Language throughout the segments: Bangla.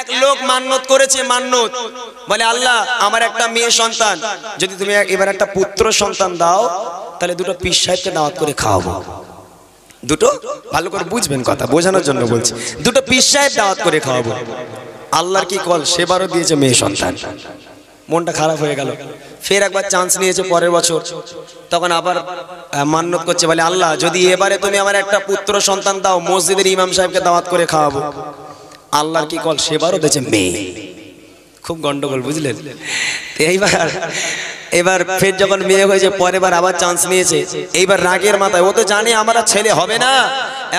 এক লোক মান্নত করেছে, মান্নত বলে আল্লাহ আমার একটা মেয়ে সন্তান, যদি তুমি এবার একটা পুত্র সন্তান দাও তাহলে দুটো পীর সাহেবকে দাওয়াত করে খাওয়াবো। দুটো, ভালো করে বুঝবেন কথা, বোঝানোর জন্য বলছি, দুটো পীর সাহেব দাওয়াত করে খাওয়াবো। আল্লাহর কি কল, সেবারও দিয়েছে মেয়ে সন্তান। মনটা খারাপ হয়ে গেল, ফের একবার চান্স নিয়েছে পরের বছর, তখন আবার মান্নত করছে, বলে আল্লাহ যদি এবারে তুমি আমার একটা পুত্র সন্তান দাও মসজিদের ইমাম সাহেবকে দাওয়াত করে খাওয়াবো। আল্লাহর কি কল, সেবারও দিয়েছে মেয়ে। খুব গন্ডগোল, বুঝলেন? এবার ফের যখন মেয়ে হয়েছে পরের বার আবার চান্স নিয়েছে, এইবার রাগের মাথায়, ও তো জানে আমার ছেলে হবে না,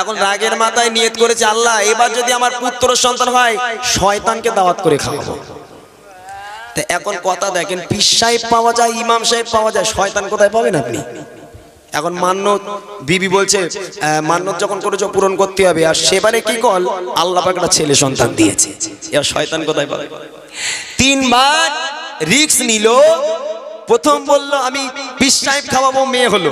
এখন রাগের মাথায় নিয়ত করেছে আল্লাহ এবার যদি আমার পুত্র সন্তান হয় শয়তানকে দাওয়াত করে খাওয়াবো। এখন কথা দেখেন, পীর সাহেব পাওয়া যায়, ইমাম সাহেব পাওয়া যায়, শয়তান কোথায় পাবেন আপনি? এখন মান্নত বিবি বলছে মান্নত যখন করেছো পূরণ করতে হবে, আর সেবারে কি কল আল্লাহ পাক একটা ছেলে সন্তান দিয়েছে, এবার শয়তান কোথায় পাবে? তিনবার রিস্ক নিল। প্রথম বলল আমি পীর সাহেব খাওয়াবো, মেয়ে হলো।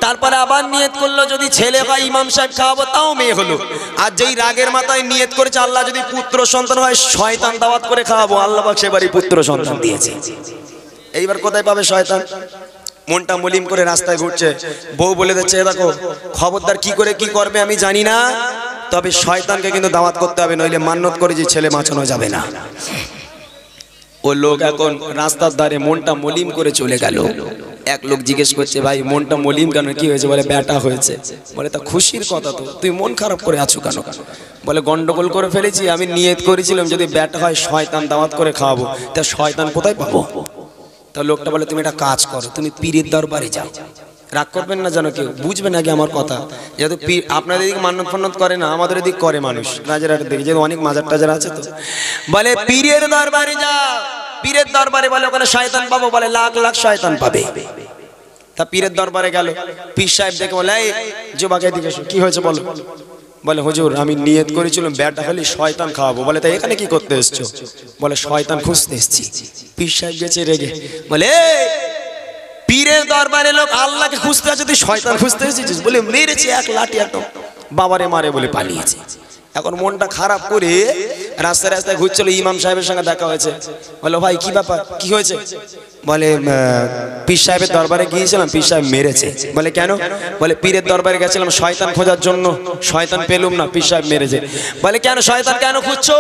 তারপরে আবার নিয়ত করলো যদি ছেলে হয় ইমাম সাহেব খাওয়াবো, তাও মেয়ে হলো। আর যেই রাগের মাথায় নিয়ত করেছে আল্লাহ যদি পুত্র সন্তান হয় শয়তান দাওয়াত করে খাওয়াবো, আল্লাহ পাক সেবারই পুত্র সন্তান দিয়েছে। এইবার কোথায় পাবে শয়তান? মনটা মলিম করে রাস্তায় ঘুরছে, বউ বলে দিচ্ছে দেখো খবরদার কি করে কি করবে আমি জানি না, তবে শয়তানকে কিন্তু দাওয়াত করতে হবে, নইলে মান্নত করে যে ছেলে বাঁচানো যাবে না। ও লোক এখন রাস্তার ধারে মনটা মলিম করে চলে গেল। এক লোক জিজ্ঞেস করছে ভাই মনটা মলিম কেন, কি হয়েছে? বলে বেটা হয়েছে। বলে তা খুশির কথা তো, তুই মন খারাপ করে আছো কেন? বলে গন্ডগোল করে ফেলেছি, আমি নিয়ত করেছিলাম যদি বেটা হয় শয়তান দাওয়াত করে খাওয়াবো, তা শয়তান কোথায় পাবো? তা লোকটা বলে তুমি একটা কাজ করো, তুমি পীরের দরবারে যাও। রাগ করবেন না যেন কেউ, বুঝবেন আগে আমার কথা। যেহেতু আপনাদের এদিকে মান্নত ফান্নত করে না, আমাদের এদিকে করে মানুষ রাজারহাটের দিকে, যেহেতু অনেক মাজার টাজার আছে, তো বলে পীরের দরবারে যাও। পীরের দরবারে বলে ওখানে শয়তান পাবো, বলে লাখ লাখ শয়তান পাবে। তা পীরের দরবারে গেল, পীর সাহেব দেখে বলে এই যুবক এদিকে এসো, কি হয়েছে বলো? বলে হুজুর আমি নিয়ত করেছিলাম বেটা হলে শয়তান খাওয়াবো। বলে তাই এখানে কি করতে এসছো? বলে শয়তান খুঁজতে এসছি। পীর সাহেব গেছে রেগে, বলে পীরের দরবারে লোক আল্লাহকে খুঁজতে আছে, তুই শয়তান খুঁজতে এসেছিস? বলে মেরেছে এক লাঠি, একদম বাবারে মারে বলে পালিয়েছে। এখন মনটা খারাপ করে রাস্তায় রাস্তায় ঘুরছিল, ইমাম সাহেবের সঙ্গে দেখা হয়েছে। বলো ভাই কি ব্যাপার, কি হয়েছে? বলে পীর সাহেবের দরবারে গিয়েছিলাম, পীর সাহেব মেরেছে। বলে কেন? বলে পীরের দরবারে গেছিলাম শয়তান খোঁজার জন্য, শয়তান পেলুম না, পীর সাহেব মেরেছে। বলে কেন শয়তান কেন খুঁজছো?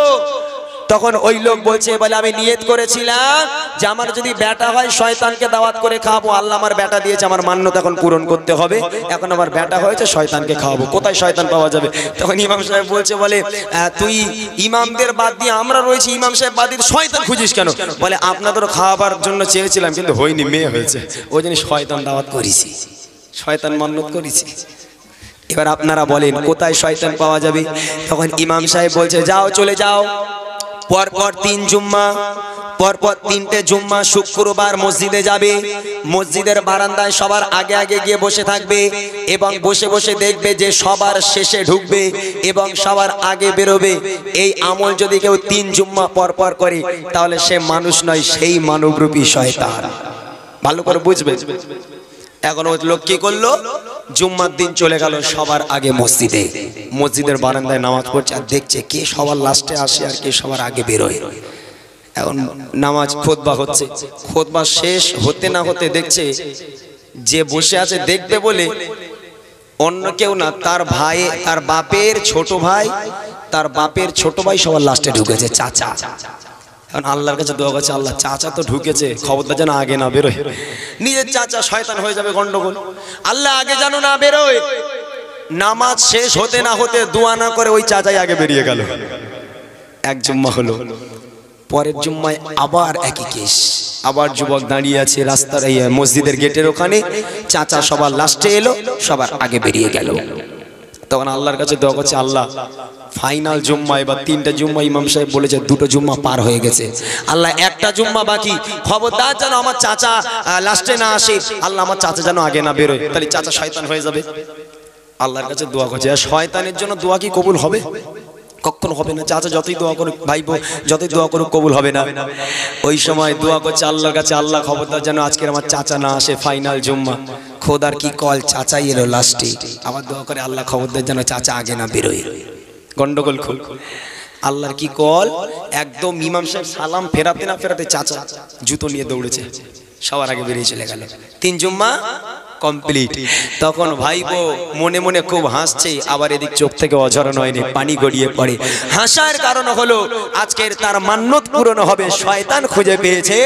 তখন ওই লোক বলছে বলে আমি নিয়ত করেছিলাম যে আমার যদি বেটা হয় শয়তানকে দাওয়াত করে খাওয়াবো, আল্লাহ আমার বেটা দিয়েছে, আমার মান্যতা এখন পূরণ করতে হবে, এখন আমার বেটা হয়েছে শয়তানকে খাওয়াবো, কোথায় শয়তান পাওয়া যাবে? তখন ইমাম সাহেব বলছে বলে তুই ইমামদের বাদ দিয়ে আমরা রয়েছি, ইমাম সাহেব বাদ দিয়ে শয়তান খুঁজিস কেন? বলে আপনাদেরও খাওয়াবার জন্য চেয়েছিলাম কিন্তু হয়নি, মেয়ে হয়েছে, ওই জন্য শয়তান দাওয়াত করেছি, শয়তান মান্যত করেছি। এবার আপনারা বলেন কোথায় শয়তান পাওয়া যাবে? তখন ইমাম সাহেব বলছে যাও চলে যাও, পরপর 3 জুম্মা, পরপর 3টে জুম্মা শুক্রবার মসজিদে যাবে, মসজিদের বারান্দায় সবার আগে আগে গিয়ে বসে থাকবে এবং বসে বসে দেখবে যে সবার শেষে ঢুকবে এবং সবার আগে বেরোবে। এই আমল যদি কেউ 3 জুম্মা পরপর করে তাহলে সে মানুষ নয়, সেই মানবরূপী শয়তান। ভালো করে বুঝবে। এখন ওই লোক কি করলো, জুম্মার দিন চলে গেল সবার আগে মসজিদে, মসজিদের বারান্দায় নামাজ পড়ছে আর দেখছে কে সবার লাস্টে আসে আর কে সবার আগে বেরোয়। এখন নামাজ খুতবা হচ্ছে, খুতবা শেষ হতে না হতে দেখছে যে বসে আছে দেখবে বলে অন্য কেউ না, তার ভাই, তার বাপের ছোট ভাই, তার বাপের ছোট ভাই সবার লাস্টে ঢুকেছে, চাচা। এখন আল্লাহর কাছে দোয়া করছে আল্লাহ চাচা তো ঢুকেছে, খবরদার যেন আগে না বেরোয়, নিজের চাচা শয়তান হয়ে যাবে, গন্ডগোল, আল্লাহ আগে যেন না বেরোয়। নামাজ শেষ হতে না হতে দোয়া না করে ওই চাচাই আগে বেরিয়ে গেল। এক জুম্মা হলো, পরের জুম্মায় আবার একই কেস, আবার যুবক দাঁড়িয়ে আছে রাস্তার এই মসজিদের গেটের ওখানে, চাচা সবার লাস্টে এলো, সবার আগে বেরিয়ে গেল। তখন আল্লাহর কাছে দোয়া করছে আল্লাহ ফাইনাল জুম্মা, এবার 3টা জুম্মা ইমাম সাহেব বলেছে 2টো জুম্মা পার হয়ে গেছে, আল্লাহ একটা জুম্মা বাকি, খবরদার যেন আমার চাচা লাস্টে না আসে, আল্লাহ আমার চাচা যেন আগে না বেরোয়, তাহলে চাচা শয়তান হয়ে যাবে। আল্লাহর কাছে দোয়া করছে, আর শয়তানের জন্য দোয়া কি কবুল হবে? কখনো হবে না। চাচা যতই দোয়া করুক, ভাইপো যতই দোয়া করুক, কবুল হবে না। ওই সময় দোয়া করছে আল্লাহর কাছে, আল্লাহ খবরদার যেন আজকের আমার চাচা না আসে, ফাইনাল জুম্মা, খোদার কি কল, চাচাই এলো লাস্টে, আবার দোয়া করে আল্লাহ খবরদার যেন চাচা আগে না বেরোয়, গন্ডগোল খুব। আল্লাহর কি কল, একদম ইমাম সাহেব সালাম ফেরাতে না ফেরাতে চাচা জুতো নিয়ে দৌড়েছে, সবার আগে বেরিয়ে চলে গেল। 3 জুম্মা কমপ্লিট। তখন ভাইপো মনে মনে খুব হাসছে, আবার এদিক চোখ থেকে অঝর নয়নি পানি গড়িয়ে পড়ে। হাসার কারণ হলো আজকের তার মান্যত পূরণ হবে, শয়তান খুঁজে পেয়েছে।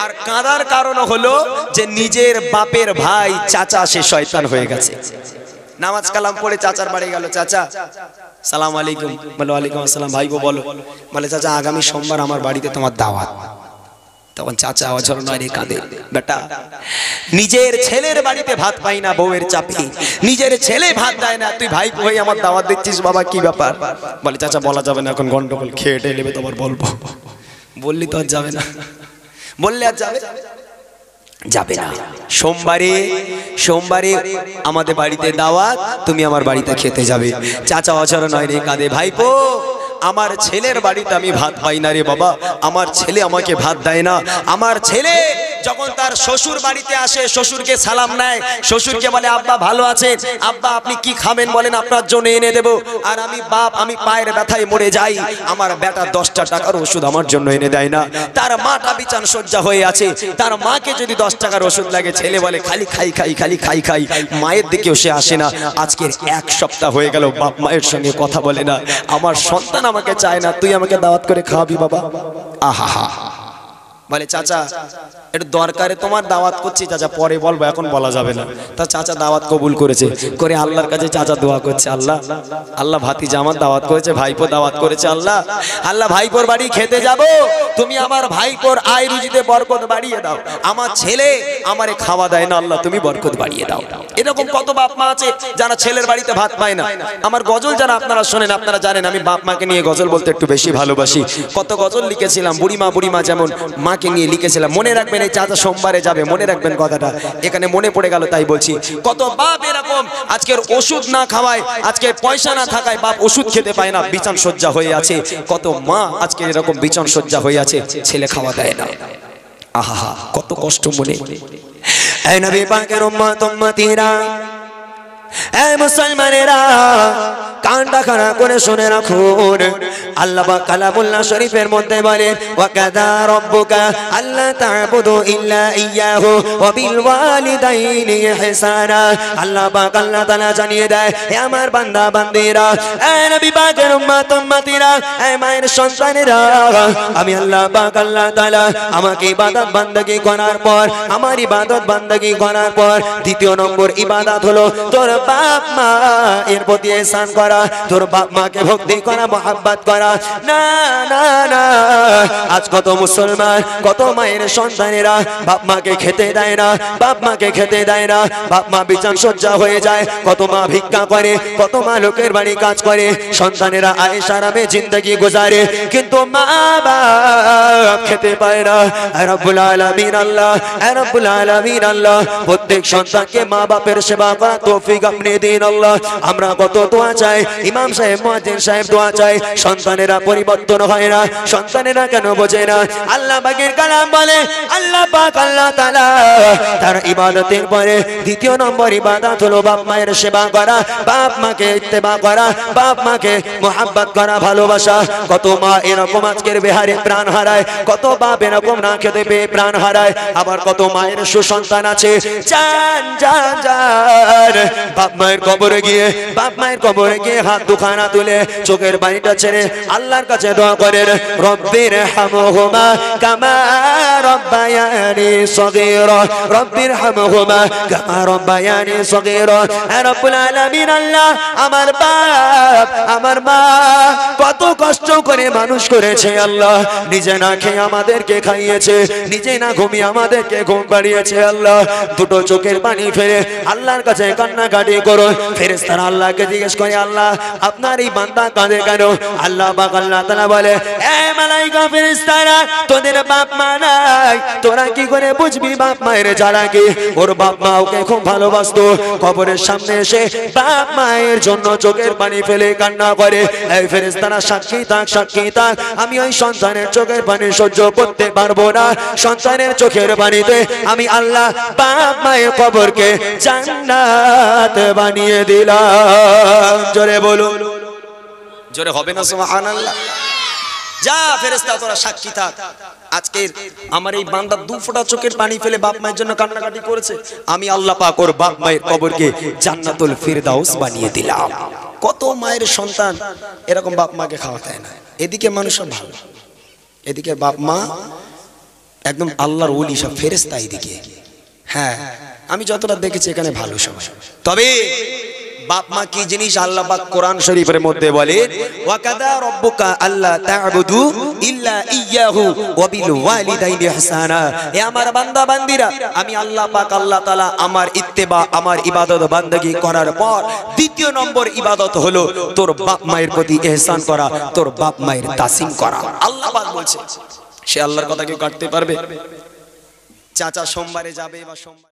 আর কাঁদার কারণ হলো যে নিজের বাপের ভাই চাচা সে শয়তান হয়ে গেছে। নামাজ কালাম পড়ে চাচার বাড়ি গেল, চাচা সালাম আলাইকুম, বলে ওয়ালাইকুম আসসালাম। ভাইপো বলো, বলে চাচা আগামী সোমবার আমার বাড়িতে তোমার দাওয়াত। তখন চাচা অঝর নয় কাঁদে, বেটা নিজের ছেলের বাড়িতে ভাত পাই না বউয়ের চাপে, নিজের ছেলে ভাত দেয় না, তুই ভাই হয়ে আমার দাওয়াত দিচ্ছিস, বাবা কি ব্যাপার? বলে চাচা বলা যাবে না, এখন গন্ডগোল, খেয়ে টেয়ে নেবে, তোমার বলবো। বললি তো আর যাবে না, বললে আর যাবে না। সোমবারে আমাদের বাড়িতে দাওয়াত, তুমি আমার বাড়িতে খেতে যাবে। চাচা অঝর নয় রে কাঁদে, ভাইপো আমার ছেলের বাড়িতে আমি ভাত পাই না রে বাবা, আমার ছেলে আমাকে ভাত দেয় না। আমার ছেলে যখন তার শ্বশুর বাড়িতে আসে, শ্বশুরকে সালাম নেয়, শ্বশুরকে বলে আব্বা ভালো আছেন, আব্বা আপনি কি খাবেন বলেন আপনার জন্য এনে দেব। আর আমি বাপ, আমি পায়ের ব্যথায় মরে যাই, আমার বেটা 10টা টাকার ওষুধ আমার জন্য এনে দেয় না। তার মাটা বিছান সজ্জা হয়ে আছে, তার মাকে যদি 10 টাকার ওষুধ লাগে, ছেলে বলে খালি খাই খাই, খালি খাই খাই, মায়ের দিকেও সে আসে না। আজকের 1 সপ্তাহ হয়ে গেল বাপ মায়ের সঙ্গে কথা বলে না। আমার সন্তান আমাকে চায় না, তুই আমাকে দাওয়াত করে খাওয়াবি বাবা। আহা, বলে চাচা একটু দরকারে তোমার দাওয়াত করছি চাচা, পরে বলবো, এখন বলা যাবে না। তা চাচা দাওয়াত কবুল করেছে, করে আল্লাহর কাছে চাচা দোয়া করছে, আল্লাহ আল্লাহ ভাতিজা আমার দাওয়াত করেছে, ভাইপো দাওয়াত করেছে, আল্লাহ আল্লাহ ভাইপোর বাড়ি খেতে যাব, তুমি আমার ভাইপোর আয় রুজিতে বরকত বাড়িয়ে দাও। আমার ছেলে আমারে খাওয়া দেয় না, আল্লাহ তুমি বরকত বাড়িয়ে দাও। এরকম কত বাপ মা আছে যারা ছেলের বাড়িতে ভাত পায় না। আমার গজল যারা আপনারা শোনেন, আপনারা জানেন আমি বাপ মাকে নিয়ে গজল বলতে একটু বেশি ভালোবাসি। কত গজল লিখেছিলাম, বুড়িমা যেমন মাকে নিয়ে লিখেছিলাম। মনে রাখবেন এই চাচা সোমবারে যাবে, মনে রাখবেন কথাটা, এখানে মনে পড়ে গেল তাই বলছি। কত বাপ এরকম আজকের ওষুধ না খাওয়ায়, আজকে পয়সা না থাকায় বাপ ওষুধ খেতে পায় না, বিছান সজ্জা হয়ে আছে। কত মা আজকে এরকম বিছান সজ্জা হয়ে আছে, ছেলে খাওয়া দেয় না। আহা কত কষ্ট মনে। এই নবী পাকের উম্মত উম্মতিরা, এই মুসলমানেরা কানটা খাড়া করে শুনে রাখুন। আল্লাহ পাক কালামুল্লাহ শরীফের মধ্যে বলেন, ওয়া কাযা রাব্বুকা আল্লা তা'বুদু ইল্লা ইয়্যাহু ওয়া বিল ওয়ালিদাইনি ইহসানা। আল্লাহ পাক আল্লাহ তাআলা জানিয়ে দেয়, হে আমার বান্দা বান্দীরা, হে নবী পাকের উম্মত উম্মতিরা, হে মায়ের সন্তানেরা, আমি আল্লাহ পাক আল্লাহ তাআলা আমাকে ইবাদত বান্দাগি করার পর, আমার ইবাদত বান্দাগি করার পর দ্বিতীয় নম্বর ইবাদত হলো তোর বাপ মা এর প্রতি ihsan করা, তোর বাপ মাকে ভক্তি করা, মহব্বত করা। না না না, আজ কত মুসলমান, কত মায়ের সন্তানেরা বাপ মাকে খেতে দেয় না, বাপ মাকে খেতে দেয় না, বাপ মা বিছান সজ্জা হয়ে যায়। কত মা ভিক্ষা করে, কত মা লোকের বাড়ি কাজ করে, সন্তানেরা আয়েশ আরামে জিন্দেগি গুজারে, কিন্তু মা বাপ খেতে পায় না। রব্বুল আলামিন আল্লাহ, রব্বুল আলামিন আল্লাহ প্রত্যেক সন্তানকে মা বাপের সেবা করা তৌফিক আপনি দিন আল্লাহ। আমরা কত দোয়া চাই, ইমাম সাহেব মুয়াজ্জিন সাহেব দোয়া চাই, সন্তানেরা পরিবর্তন হয় না। সন্তানেরা কেন বোঝে না? আল্লাহ পাকের কালাম বলে, আল্লাহ পাক আল্লাহ তাআলা তার ইবাদতের পরে দ্বিতীয় নম্বর ইবাদত হলো বাপ মায়ের সেবা করা, বাপ মাকে ইত্তেবা করা, বাপ মাকে মহব্বত করা, ভালোবাসা। কত মা এরকম আজকের বিহারে প্রাণ হারায়, কত বাপ এরকম না খেতে পেয়ে প্রাণ হারায়। আবার কত মায়ের সুসন্তান আছে জান জান জান বাপ মায়ের কবরে গিয়ে, বাপ মায়ের কবরে গিয়ে হাত দুখানা তুলে চোখের পানিটা ছেড়ে আল্লাহর কাছে দোয়া করেন, রব্বির হামহুমা কামা রব্বায়ানি সগীরা, রব্বির হামহুমা কামা রব্বায়ানি সগীরা। হে রব্বুল আলামিন আল্লাহ, আমার বাপ আমার মা কত কষ্ট করে মানুষ করেছে আল্লাহ, নিজে না খেয়ে আমাদেরকে খাইয়েছে, নিজে না ঘুমিয়ে আমাদেরকে ঘুম পাড়িয়েছে আল্লাহ। দুটো চোখের পানি ফেলে আল্লাহর কাছে কান্নাকাটি করো। ফেরেশতারা আল্লাহকে জিজ্ঞেস করে, আল্লাহ আপনার এই বান্দা কাঁদে কেন? আল্লাহ পাক আল্লাহ তাআলা বলে, এ মালায়েকা ফেরেশতারা, তোদের বাপ মা নাই, তোরা কি করে বুঝবি বাপ মায়ের জ্বালা কি? ওর বাপ মা ওকে খুব ভালোবাসতো, কবরের সামনে এসে বাপ মায়ের জন্য চোখের পানি ফেলে কান্না করে। এই ফেরেশতারা সাক্ষী থাক, সাক্ষী থাক, আমি ওই সন্তানের চোখের পানি সহ্য করতে পারবো না। সন্তানের চোখের পানিতে আমি আল্লাহ বাপ মায়ের কবরকে জান্নাত বানিয়ে দিলাম। জোরে বলুন, জোরে হবে না সুবহানাল্লাহ। যা ফেরেশতা তোরা সাক্ষী থাক, আজকের আমার এই বান্দা 2 ফোঁটা চোখের পানি ফেলে বাপ মায়ের জন্য কান্নাকাটি করেছে, আমি আল্লাহ পাক ওর বাপ মায়ের কবরকে জান্নাতুল ফিরদাউস বানিয়ে দিলাম। কত মায়ের সন্তান এরকম বাপ মাকে খাওয়াতে হয় না, এদিকে মানুষ সব ভালো, এদিকে বাপ মা একদম আল্লাহর ওলি সব ফেরেশতা এদিকে। হ্যাঁ আমি যতটা দেখেছি এখানে ভালো সবাই। তবে বাপ মা কি জিনিস আল্লাহ পাক কোরআন শরীফের মধ্যে বলে, ওয়া কাদা রাব্বুকা আল্লা তা'বুদু ইল্লা ইয়্যাহু ওয়া বিল ওয়ালিদাইনি ইহসানা। এ আমার বান্দা বান্দিরা, আমি আল্লাহ পাক আল্লাহ তাআলা আমার ইত্তেবা আমার ইবাদত বান্দেগি করার পর দ্বিতীয় নম্বর ইবাদত হলো তোর বাপ মায়ের প্রতি ইহসান করা, তোর বাপ মায়ের তাসিম করা। আল্লাহ পাক বলছে, সে আল্লাহর কথা কেউ কাটতে পারবে? চাচা সোমবারে যাবে বা সোমবার